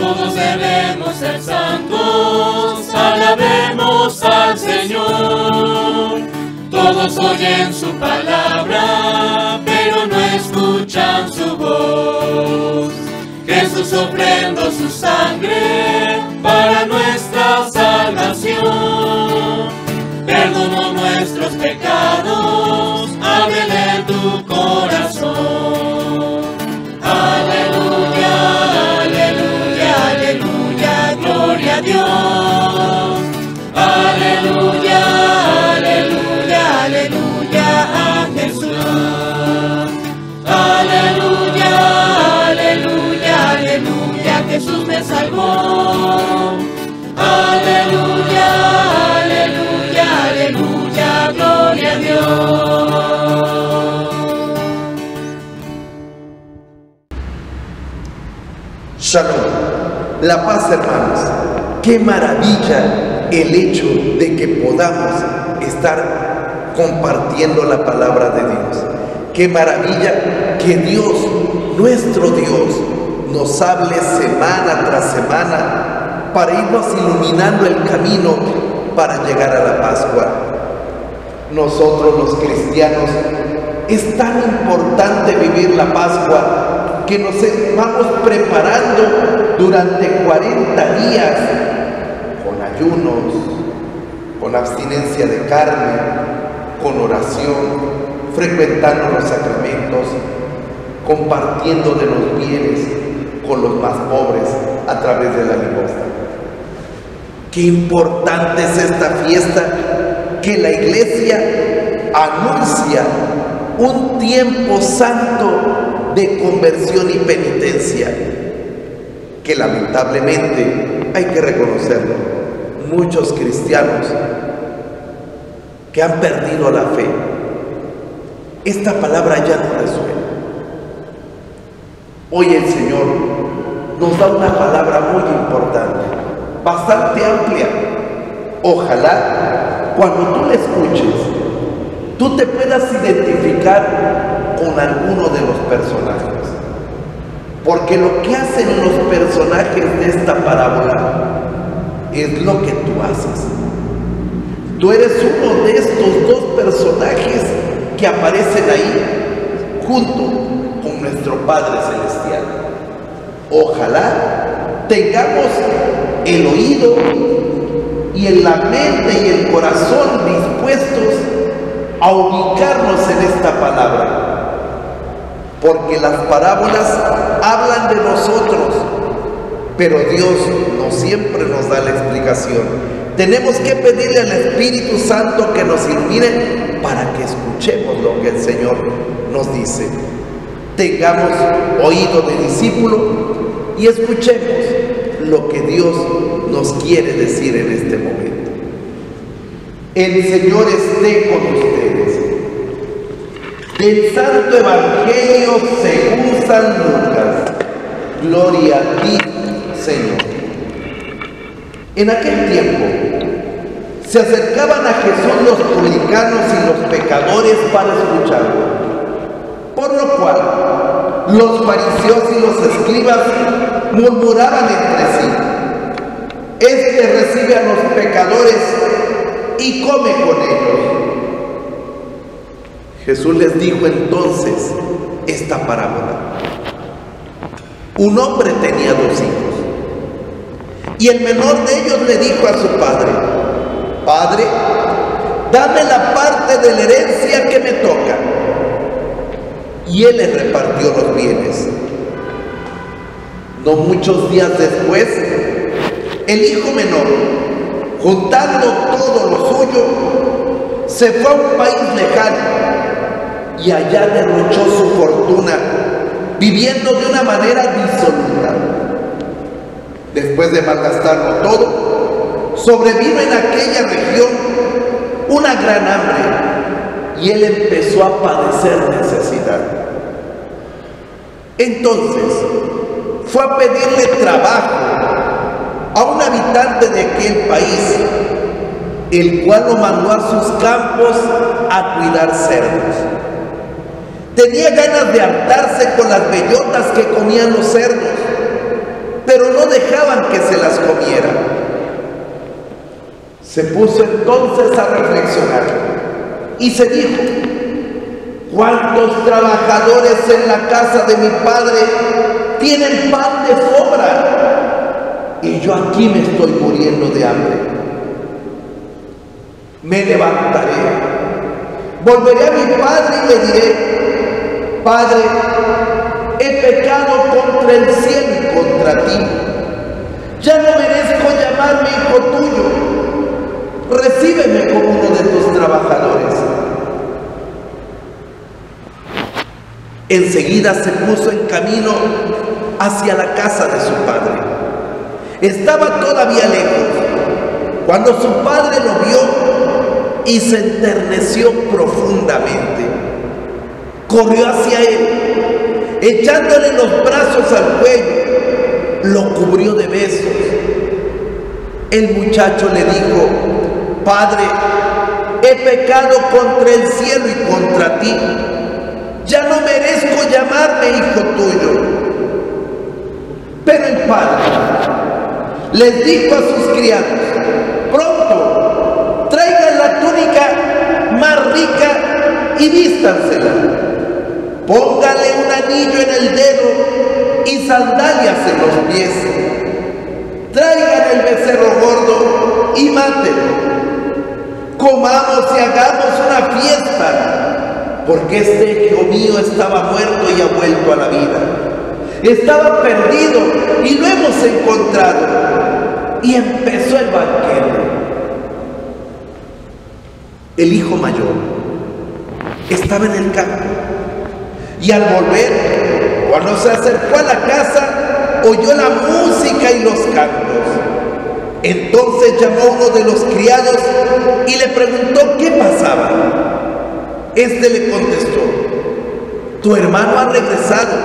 Todos debemos ser santos, alabemos al Señor. Todos oyen su palabra, pero no escuchan su voz. Jesús ofrendó su sangre para nuestra salvación. Perdonó nuestros pecados, ábrele tu corazón. Aleluya, aleluya, aleluya, gloria a Dios. Aleluya, aleluya, aleluya a Jesús. Aleluya, aleluya, aleluya, Jesús me salvó. Aleluya, aleluya, aleluya, gloria a Dios. Shalom, la paz, hermanos. Qué maravilla el hecho de que podamos estar compartiendo la palabra de Dios. Qué maravilla que Dios, nuestro Dios, nos hable semana tras semana para irnos iluminando el camino para llegar a la Pascua. Nosotros los cristianos, es tan importante vivir la Pascua que nos vamos preparando durante 40 días con ayunos, con abstinencia de carne, con oración, frecuentando los sacramentos, compartiendo de los bienes con los más pobres a través de la limosna. Qué importante es esta fiesta que la Iglesia anuncia un tiempo santo de conversión y penitencia, que lamentablemente, hay que reconocerlo, muchos cristianos que han perdido la fe, esta palabra ya no resuena. Hoy el Señor nos da una palabra muy importante, bastante amplia. Ojalá cuando tú la escuches, tú te puedas identificar con alguno de los personajes, porque lo que hacen los personajes de esta parábola es lo que tú haces. Tú eres uno de estos dos personajes que aparecen ahí junto con nuestro Padre Celestial. Ojalá tengamos el oído y en la mente y el corazón dispuestos a ubicarnos en esta palabra, porque las parábolas hablan de nosotros, pero Dios no siempre nos da la explicación. Tenemos que pedirle al Espíritu Santo que nos ilumine para que escuchemos lo que el Señor nos dice. Tengamos oído de discípulo y escuchemos lo que Dios nos quiere decir en este momento. El Señor esté con ustedes. Del Santo Evangelio según San Lucas. Gloria a ti, Señor. En aquel tiempo se acercaban a Jesús los publicanos y los pecadores para escucharlo, por lo cual los fariseos y los escribas murmuraban entre sí: Este recibe a los pecadores y come con ellos. Jesús les dijo entonces esta parábola. Un hombre tenía 2 hijos, y el menor de ellos le dijo a su padre: Padre, dame la parte de la herencia que me toca. Y él le repartió los bienes. No muchos días después, el hijo menor, juntando todo lo suyo, se fue a un país lejano y allá derrochó su fortuna, viviendo de una manera disoluta. Después de malgastarlo todo, sobrevino en aquella región una gran hambre y él empezó a padecer necesidad. Entonces fue a pedirle trabajo a un habitante de aquel país, el cual lo mandó a sus campos a cuidar cerdos. Tenía ganas de hartarse con las bellotas que comían los cerdos, pero no dejaban que se las comiera. Se puso entonces a reflexionar y se dijo: ¿cuántos trabajadores en la casa de mi padre tienen pan de sobra? Y yo aquí me estoy muriendo de hambre. Me levantaré, volveré a mi padre y le diré: Padre, he pecado contra el cielo y contra ti. Ya no merezco llamarme hijo tuyo. Recíbeme como uno de tus trabajadores. Enseguida se puso en camino hacia la casa de su padre. Estaba todavía lejos cuando su padre lo vio y se enterneció profundamente. Corrió hacia él, echándole los brazos al cuello, lo cubrió de besos. El muchacho le dijo: Padre, he pecado contra el cielo y contra ti. Ya no merezco llamarme hijo tuyo. Pero el padre les dijo a sus criados: pronto, traigan la túnica más rica y vístansela. Póngale un anillo en el dedo y sandalias en los pies. Traigan el becerro gordo y mátenlo. Comamos y hagamos una fiesta, porque este hijo mío estaba muerto y ha vuelto a la vida. Estaba perdido y lo hemos encontrado. Y empezó el banquete. El hijo mayor estaba en el campo y al volver, cuando se acercó a la casa, oyó la música y los cantos. Entonces llamó a uno de los criados y le preguntó qué pasaba. Este le contestó: tu hermano ha regresado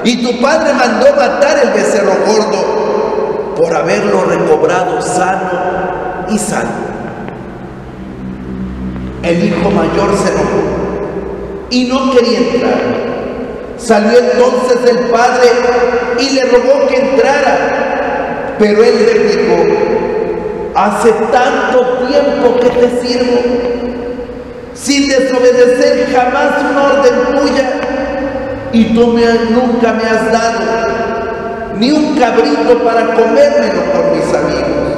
y tu padre mandó matar el becerro gordo por haberlo recobrado sano y salvo. El hijo mayor se enojó y no quería entrar. Salió entonces el padre y le rogó que entrara, pero él le dijo: hace tanto tiempo que te sirvo, sin desobedecer jamás una orden tuya, y tú nunca me has dado ni un cabrito para comérmelo con mis amigos.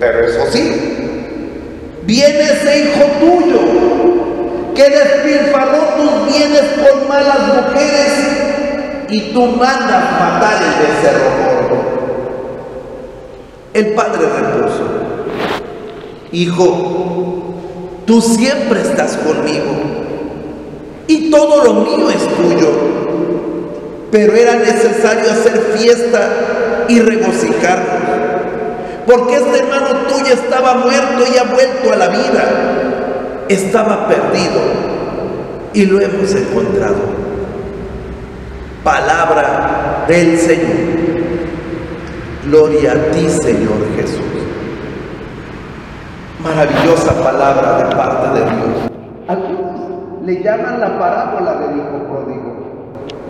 Pero eso sí, viene ese hijo tuyo que despilfarró tus bienes con malas mujeres y tú mandas matar el becerro gordo. El padre repuso: hijo, tú siempre estás conmigo y todo lo mío es tuyo, pero era necesario hacer fiesta y regocijarnos, porque este hermano tuyo estaba muerto y ha vuelto a la vida. Estaba perdido y lo hemos encontrado. Palabra del Señor. Gloria a ti, Señor Jesús. Maravillosa palabra de parte de Dios. Algunos le llaman la parábola del hijo pródigo.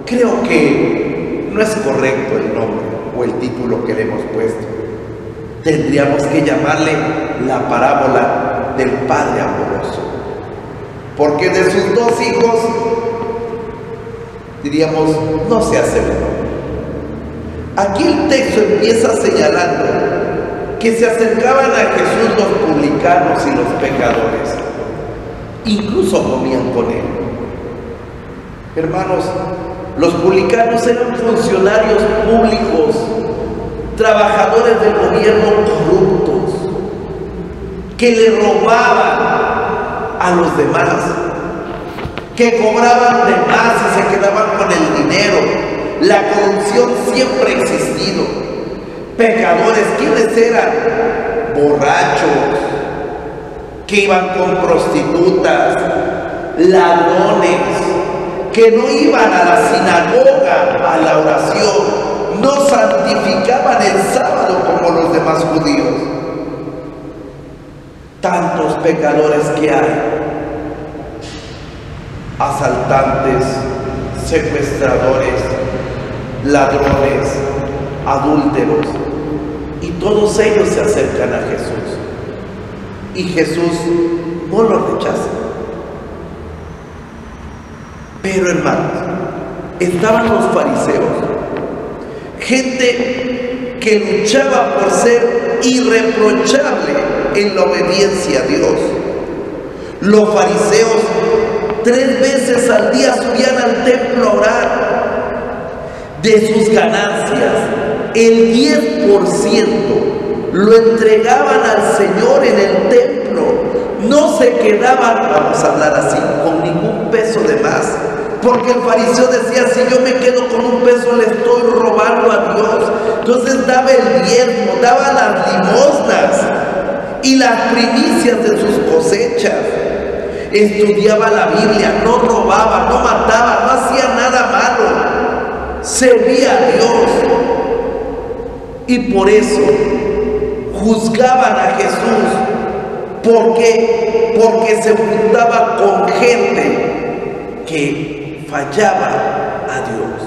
Creo que no es correcto el nombre o el título que le hemos puesto. Tendríamos que llamarle la parábola del padre amoroso, porque de sus dos hijos, diríamos, no se hace uno. Aquí el texto empieza señalando que se acercaban a Jesús los publicanos y los pecadores, incluso comían con él. Hermanos, los publicanos eran funcionarios públicos, trabajadores del gobierno corruptos, que le robaban a los demás, que cobraban de más y se quedaban con el dinero. La corrupción siempre ha existido. Pecadores, ¿quiénes eran? Borrachos, que iban con prostitutas, ladrones, que no iban a la sinagoga, a la oración, no santificaban el sábado como los demás judíos. Tantos pecadores que hay, asaltantes, secuestradores, ladrones, adúlteros, y todos ellos se acercan a Jesús. Y Jesús no los rechaza. Pero hermanos, estaban los fariseos, gente que luchaba por ser irreprochable en la obediencia a Dios. Los fariseos 3 veces al día subían al templo a orar. De sus ganancias, el 10% lo entregaban al Señor en el templo. No se quedaban, vamos a hablar así, con ningún peso de más. Porque el fariseo decía, si yo me quedo con un peso le estoy robando a Dios. Entonces daba el diezmo, daba las limosnas y las primicias de sus cosechas. Estudiaba la Biblia, no robaba, no mataba, no hacía nada malo. Servía a Dios. Y por eso juzgaban a Jesús. ¿Por qué? Porque se juntaba con gente que fallaba a Dios.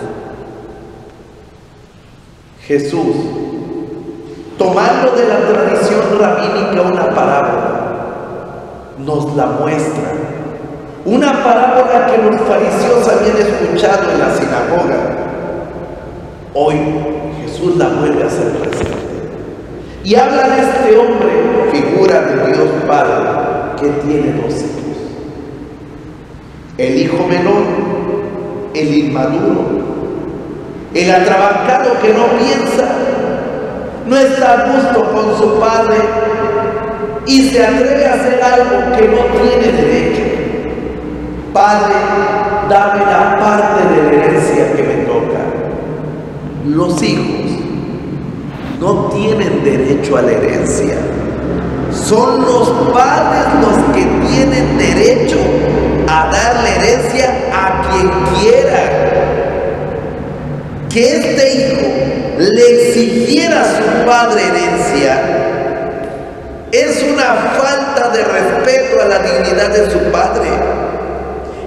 Jesús, tomando de la tradición rabínica una parábola, nos la muestra. Una parábola que los fariseos habían escuchado en la sinagoga. Hoy Jesús la vuelve a hacer presente. Y habla de este hombre, figura de Dios Padre, que tiene 2 hijos. El hijo menor, el inmaduro, el atrabancado que no piensa, no está a gusto con su padre y se atreve a hacer algo que no tiene derecho. Padre, dame la parte de la herencia que me toca. Los hijos no tienen derecho a la herencia. Son los padres los que tienen derecho a dar la herencia a quien quiera. Que este hijo le exigiera a su padre herencia es una falta de respeto a la dignidad de su padre.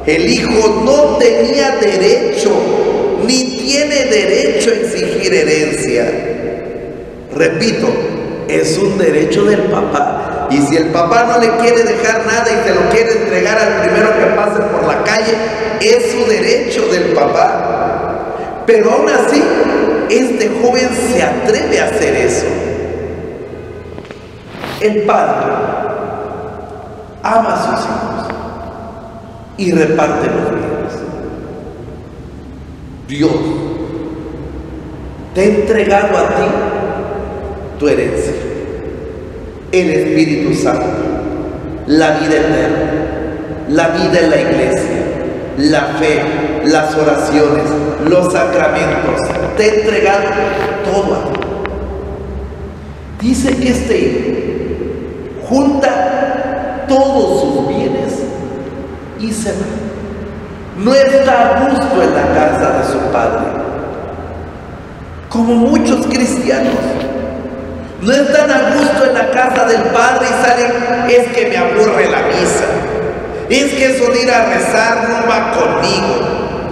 El hijo no tenía derecho, ni tiene derecho a exigir herencia. Repito, es un derecho del papá. Y si el papá no le quiere dejar nada y se lo quiere entregar al primero que pase por la calle, es su derecho del papá. Pero aún así, este joven se atreve a hacer eso. El padre ama a sus hijos y reparte los bienes. Dios te ha entregado a ti tu herencia, el Espíritu Santo, la vida eterna, la vida en la iglesia, la fe, las oraciones, los sacramentos. Te ha entregado todo a ti. Dice que este hijo junta todos sus bienes y se va. No está a gusto en la casa de su padre, como muchos cristianos. No están a gusto en la casa del padre y salen, es que me aburre la misa, es que eso de ir a rezar no va conmigo.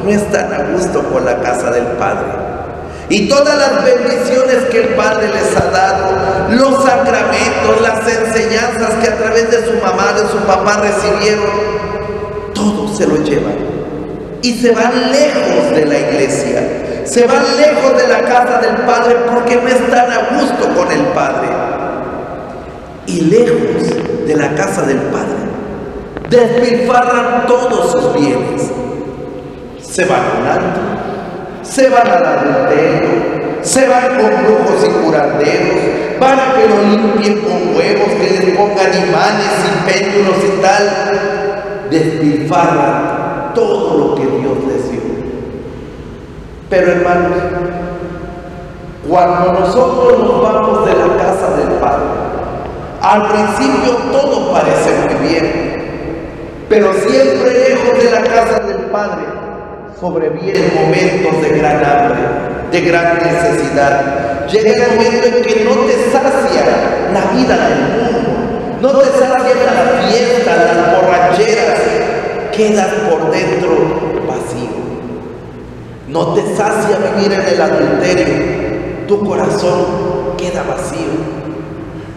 No están a gusto con la casa del padre. Y todas las bendiciones que el Padre les ha dado, los sacramentos, las enseñanzas que a través de su mamá, de su papá recibieron, todo se lo llevan. Y se van lejos de la iglesia, se van lejos de la casa del Padre porque no están a gusto con el Padre. Y lejos de la casa del Padre, despilfarran todos sus bienes. Se van a un antro, se van al adulterio, se van con brujos y curanderos, van a que lo limpien con huevos, que les pongan imanes y péndulos y tal. Despilfarran todo lo que Dios les dio. Pero hermanos, cuando nosotros nos vamos de la casa del Padre, al principio todo parece muy bien, pero siempre lejos de la casa del Padre sobrevienen momentos de gran hambre, de gran necesidad. Llega el momento en que no te sacia la vida del mundo, no te sacia la fiesta, las borracheras, quedas por dentro vacío. no te sacia vivir en el adulterio, tu corazón queda vacío.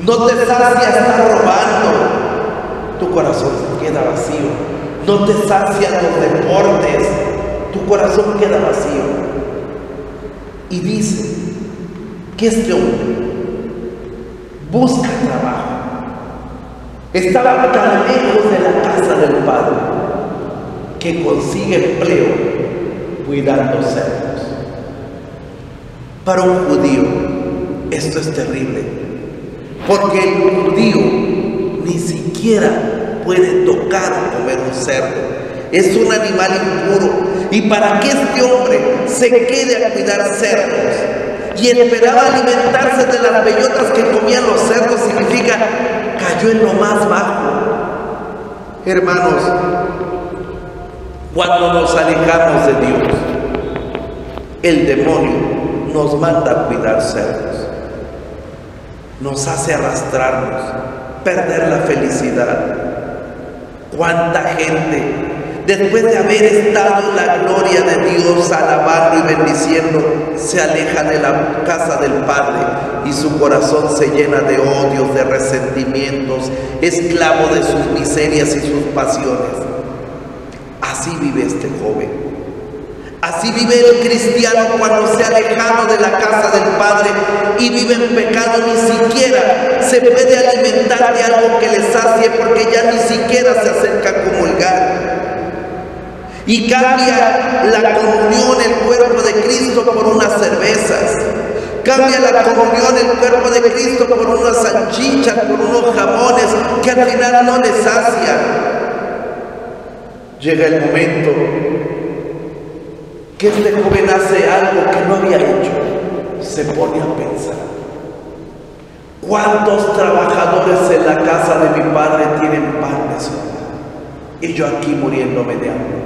No te sacia estar robando, tu corazón queda vacío. No te sacia los deportes, tu corazón queda vacío. Y dice que este hombre busca trabajo. Estaba tan lejos de la casa del padre que consigue empleo cuidando cerdos. Para un judío esto es terrible, porque el judío ni siquiera puede tocar o comer un cerdo. Es un animal impuro. Y para que este hombre se quede a cuidar cerdos y esperaba alimentarse de las bellotas que comían los cerdos, significa cayó en lo más bajo. Hermanos, cuando nos alejamos de Dios, el demonio nos manda a cuidar cerdos, nos hace arrastrarnos, perder la felicidad. ¿Cuánta gente, después de haber estado en la gloria de Dios, alabando y bendiciendo, se aleja de la casa del Padre y su corazón se llena de odios, de resentimientos, esclavo de sus miserias y sus pasiones? Así vive este joven. Así vive el cristiano cuando se ha alejado de la casa del Padre y vive en pecado. Ni siquiera se puede alimentar de algo que le sacie, porque ya ni siquiera se acerca a comulgar. Y cambia la comunión, el cuerpo de Cristo, por unas cervezas. Cambia la comunión, el cuerpo de Cristo, por unas salchichas, por unos jamones que al final no le sacian. Llega el momento que este joven hace algo que no había hecho. Se pone a pensar: ¿cuántos trabajadores en la casa de mi padre tienen pan de sobra y yo aquí muriéndome de hambre?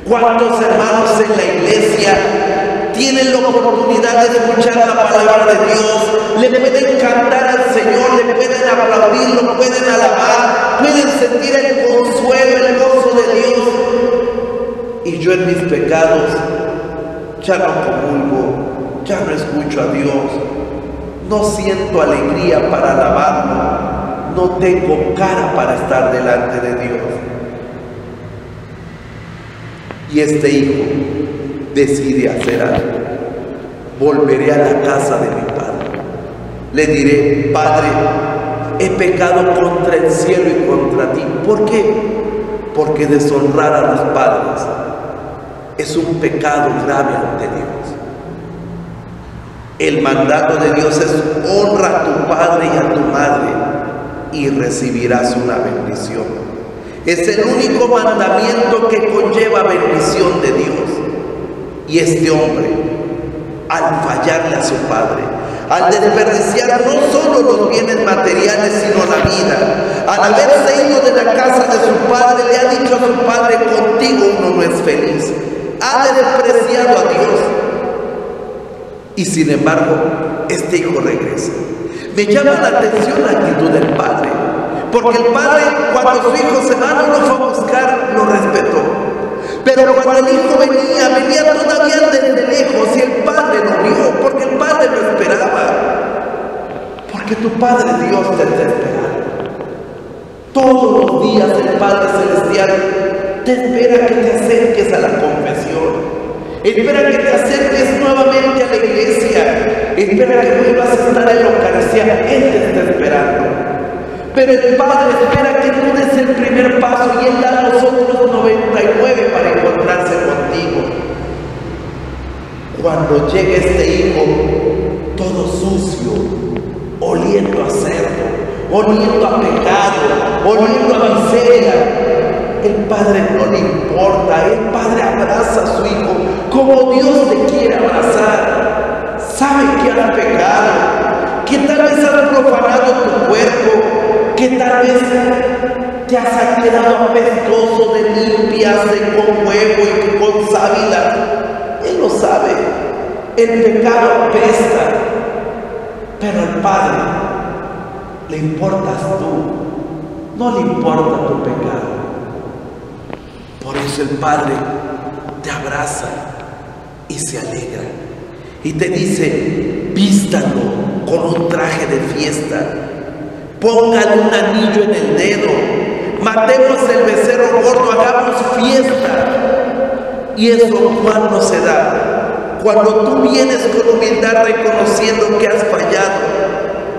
¿Cuántos hermanos en la iglesia tienen la oportunidad de escuchar la palabra de Dios, le pueden cantar al Señor, le pueden aplaudir, lo pueden alabar, pueden sentir el consuelo, el gozo de Dios? Y yo en mis pecados ya no comulgo, ya no escucho a Dios, no siento alegría para alabarlo, no tengo cara para estar delante de Dios. Y este hijo decide hacer algo. Volveré a la casa de mi padre. Le diré: Padre, he pecado contra el cielo y contra ti. ¿Por qué? Porque deshonrar a los padres es un pecado grave ante Dios. El mandato de Dios es: honra a tu padre y a tu madre y recibirás una bendición. Es el único mandamiento que conlleva bendición de Dios. Y este hombre, al fallarle a su padre, al desperdiciar no solo los bienes materiales, sino la vida, al haberse ido de la casa de su padre, le ha dicho a su padre: contigo uno no es feliz. Ha despreciado a Dios. Y sin embargo, este hijo regresa. Me llama la atención la actitud del padre, porque el padre, cuando su hijo se va, no lo fue a buscar, lo respetó. Pero cuando el hijo venía todavía desde lejos, y el padre lo vio, porque el padre lo esperaba. Porque tu Padre Dios te está esperando. Todos los días el Padre Celestial te espera que te acerques a la confesión. Espera que te acerques nuevamente a la iglesia. Espera que vuelvas a estar en la Eucaristía. Él te está esperando. Pero el Padre espera que tú des el primer paso y Él da a los otros 99 para encontrarse contigo. Cuando llegue este hijo, todo sucio, oliendo a cerdo, oliendo a pecado, oliendo a miseria, el Padre no le importa. El Padre abraza a su hijo como Dios te quiere abrazar. Sabe que has pecado, que tal vez has profanado tu cuerpo, que tal vez te has quedado apestoso de limpias, con huevo y con sábila. Él lo sabe. El pecado apesta, pero al Padre le importas tú, no le importa tu pecado. Por eso el Padre te abraza y se alegra. Y te dice, vístalo con un traje de fiesta, póngale un anillo en el dedo, matemos el becerro gordo, hagamos fiesta. Y eso cuando se da, cuando tú vienes con humildad reconociendo que has fallado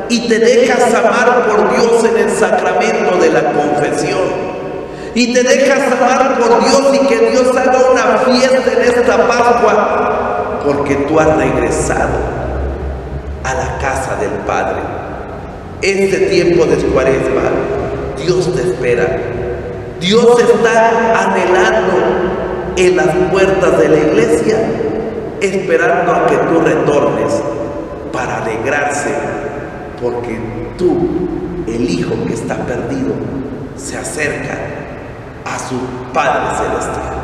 y te dejas amar por Dios en el sacramento de la confesión, y te dejas amar por Dios y que Dios haga una fiesta en esta Pascua, porque tú has regresado a la casa del Padre. Este tiempo de Cuaresma, Dios te espera. Dios está anhelando en las puertas de la iglesia, esperando a que tú retornes para alegrarse, porque tú, el Hijo que está perdido, se acerca a su Padre Celestial.